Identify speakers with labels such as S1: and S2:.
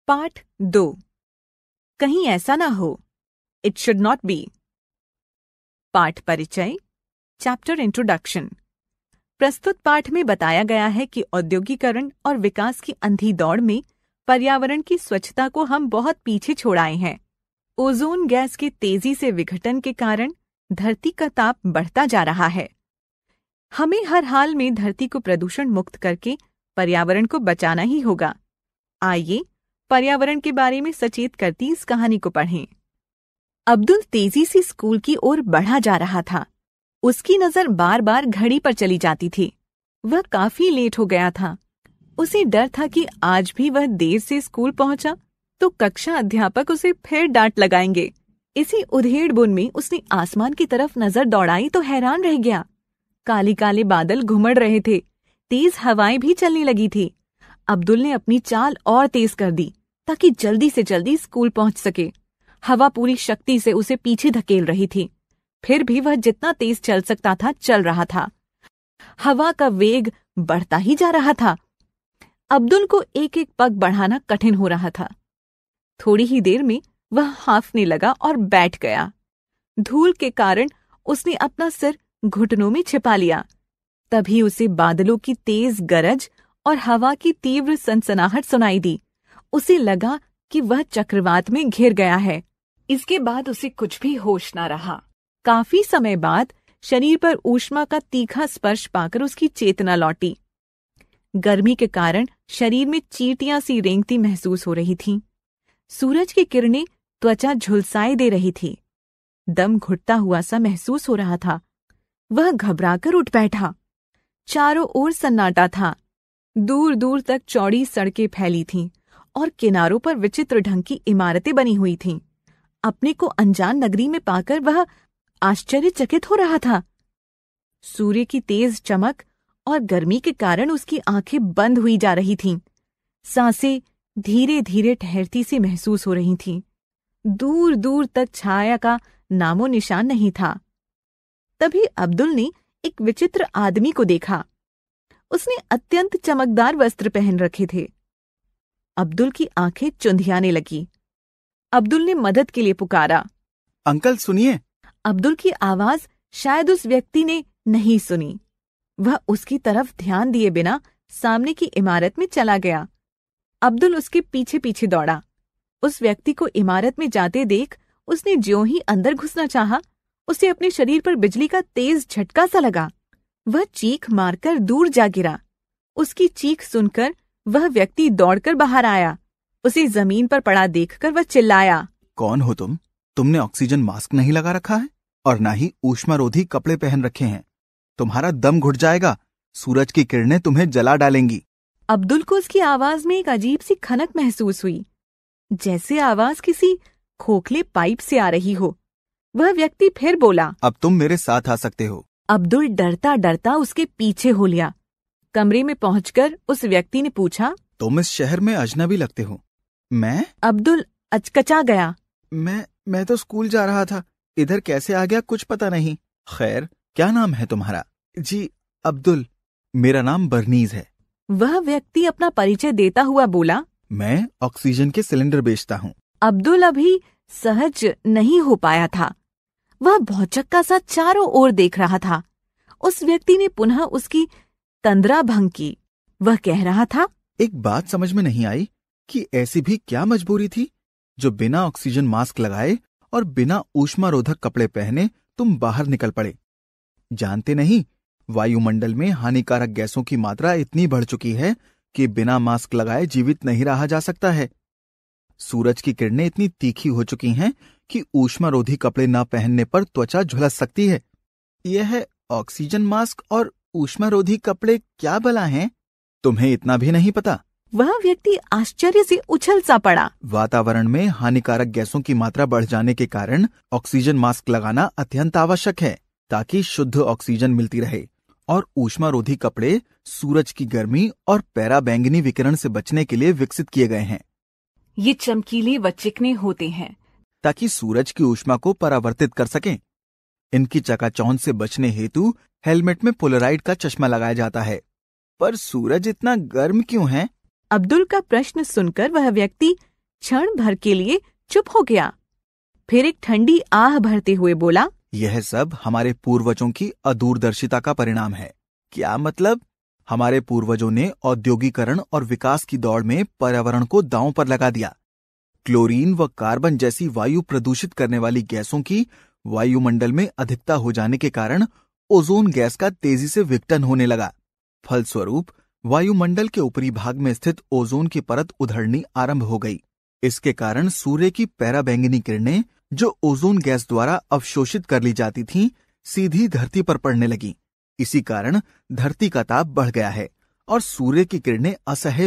S1: पाठ 2। कहीं ऐसा ना हो, इट शुड नॉट बी। पाठ परिचय, चैप्टर इंट्रोडक्शन। प्रस्तुत पाठ में बताया गया है कि औद्योगिकरण और विकास की अंधी दौड़ में पर्यावरण की स्वच्छता को हम बहुत पीछे छोड़ आए हैं। ओजोन गैस के तेजी से विघटन के कारण धरती का ताप बढ़ता जा रहा है। हमें हर हाल में धरती को प्रदूषण मुक्त करके पर्यावरण को बचाना ही होगा। आइए पर्यावरण के बारे में सचेत करती इस कहानी को पढ़ें। अब्दुल तेजी से स्कूल की ओर बढ़ा जा रहा था। उसकी नजर बार बार घड़ी पर चली जाती थी। वह काफी लेट हो गया था। उसे डर था कि आज भी वह देर से स्कूल पहुंचा तो कक्षा अध्यापक उसे फिर डांट लगाएंगे। इसी उधेड़-बुन में उसने आसमान की तरफ नजर दौड़ाई तो हैरान रह गया। काले काले बादल घुमड़ रहे थे, तेज हवाएं भी चलने लगी थी। अब्दुल ने अपनी चाल और तेज कर दी ताकि जल्दी से जल्दी स्कूल पहुंच सके। हवा पूरी शक्ति से उसे पीछे धकेल रही थी, फिर भी वह जितना तेज चल सकता था चल रहा था। हवा का वेग बढ़ता ही जा रहा था। अब्दुल को एक एक पग बढ़ाना कठिन हो रहा था। थोड़ी ही देर में वह हांफने लगा और बैठ गया। धूल के कारण उसने अपना सिर घुटनों में छिपा लिया। तभी उसे बादलों की तेज गरज और हवा की तीव्र सनसनाहट सुनाई दी। उसे लगा कि वह चक्रवात में घिर गया है। इसके बाद उसे कुछ भी होश न रहा। काफी समय बाद शरीर पर ऊष्मा का तीखा स्पर्श पाकर उसकी चेतना लौटी। गर्मी के कारण शरीर में चींटियां सी रेंगती महसूस हो रही थीं। सूरज की किरणें त्वचा झुलसाए दे रही थी। दम घुटता हुआ सा महसूस हो रहा था। वह घबराकर उठ बैठा। चारों ओर सन्नाटा था। दूर दूर तक चौड़ी सड़कें फैली थीं और किनारों पर विचित्र ढंग की इमारतें बनी हुई थीं। अपने को अनजान नगरी में पाकर वह आश्चर्यचकित हो रहा था। सूर्य की तेज चमक और गर्मी के कारण उसकी आंखें बंद हुई जा रही थीं। सांसें धीरे धीरे ठहरती सी महसूस हो रही थीं। दूर दूर तक छाया का नामो निशान नहीं था। तभी अब्दुल ने एक विचित्र आदमी को देखा। उसने अत्यंत चमकदार वस्त्र पहन रखे थे। अब्दुल की आंखें चुंधियाने लगी। अब्दुल ने मदद के लिए पुकारा,
S2: अंकल सुनिए।
S1: अब्दुल की आवाज शायद उस व्यक्ति ने नहीं सुनी। वह उसकी तरफ ध्यान दिए बिना सामने की इमारत में चला गया। अब्दुल उसके पीछे पीछे दौड़ा। उस व्यक्ति को इमारत में जाते देख उसने ज्यों ही अंदर घुसना चाहा, उसे अपने शरीर पर बिजली का तेज झटका सा लगा। वह चीख मारकर दूर जा गिरा। उसकी चीख सुनकर वह व्यक्ति दौड़कर बाहर आया। उसे जमीन पर पड़ा देखकर वह चिल्लाया,
S2: कौन हो तुम? तुमने ऑक्सीजन मास्क नहीं लगा रखा है और ना ही ऊष्मारोधी कपड़े पहन रखे हैं। तुम्हारा दम घुट जाएगा। सूरज की किरणें तुम्हें जला डालेंगी।
S1: अब्दुल को उसकी आवाज में एक अजीब सी खनक महसूस हुई, जैसे आवाज किसी खोखले पाइप से आ रही हो। वह व्यक्ति फिर बोला,
S2: अब तुम मेरे साथ आ सकते हो।
S1: अब्दुल डरता डरता उसके पीछे हो लिया। कमरे में पहुंचकर उस व्यक्ति ने पूछा,
S2: तुम इस शहर में अजनबी लगते हो। मैं?
S1: अब्दुल अचकचा गया।
S2: मैं तो स्कूल जा रहा था। इधर कैसे आ गया कुछ पता नहीं। खैर, क्या नाम है तुम्हारा? जी अब्दुल। मेरा नाम बर्नीज है।
S1: वह व्यक्ति अपना परिचय देता हुआ बोला,
S2: मैं ऑक्सीजन के सिलेंडर बेचता हूँ।
S1: अब्दुल अभी सहज नहीं हो पाया था। वह भौचक्का सा चारों ओर देख रहा था। उस व्यक्ति ने पुनः उसकी तंद्रा भंग की। वह कह रहा था,
S2: एक बात समझ में नहीं आई कि ऐसी भी क्या मजबूरी थी जो बिना ऑक्सीजन मास्क लगाए और बिना ऊष्मारोधक कपड़े पहने तुम बाहर निकल पड़े। जानते नहीं, वायुमंडल में हानिकारक गैसों की मात्रा इतनी बढ़ चुकी है कि बिना मास्क लगाए जीवित नहीं रहा जा सकता है। सूरज की किरणें इतनी तीखी हो चुकी हैं कि ऊष्मारोधी कपड़े न पहनने पर त्वचा झुलस सकती है। यह ऑक्सीजन मास्क और ऊष्मारोधी कपड़े क्या भला हैं? तुम्हें इतना भी नहीं पता?
S1: वह व्यक्ति आश्चर्य से उछल सा पड़ा।
S2: वातावरण में हानिकारक गैसों की मात्रा बढ़ जाने के कारण ऑक्सीजन मास्क लगाना अत्यंत आवश्यक है ताकि शुद्ध ऑक्सीजन मिलती रहे। और ऊष्मारोधी कपड़े सूरज की गर्मी और पैराबैंगनी विकिरण से बचने के लिए विकसित किए गए हैं।
S1: ये चमकीले व चिकने होते हैं
S2: ताकि सूरज की ऊष्मा को परावर्तित कर सकें। इनकी चकाचौंध से बचने हेतु हेलमेट में पोलराइड का चश्मा लगाया जाता है। पर सूरज इतना गर्म क्यों है?
S1: अब्दुल का प्रश्न सुनकर वह व्यक्ति क्षण भर के लिए चुप हो गया। फिर एक ठंडी आह भरते हुए बोला,
S2: यह सब हमारे पूर्वजों की अदूरदर्शिता का परिणाम है। क्या मतलब? हमारे पूर्वजों ने औद्योगिकरण और विकास की दौड़ में पर्यावरण को दांव पर लगा दिया। क्लोरीन व कार्बन जैसी वायु प्रदूषित करने वाली गैसों की वायुमंडल में अधिकता हो जाने के कारण ओजोन गैस का तेजी से विघटन होने लगा। फलस्वरूप वायुमंडल के ऊपरी भाग में स्थित ओजोन की परत उधड़नी आरंभ हो गई। इसके कारण सूर्य की पराबैंगनी किरणें, जो ओजोन गैस द्वारा अवशोषित कर ली जाती थीं, सीधी धरती पर पड़ने लगी। इसी कारण धरती का ताप बढ़ गया है और सूर्य की किरणें असह्य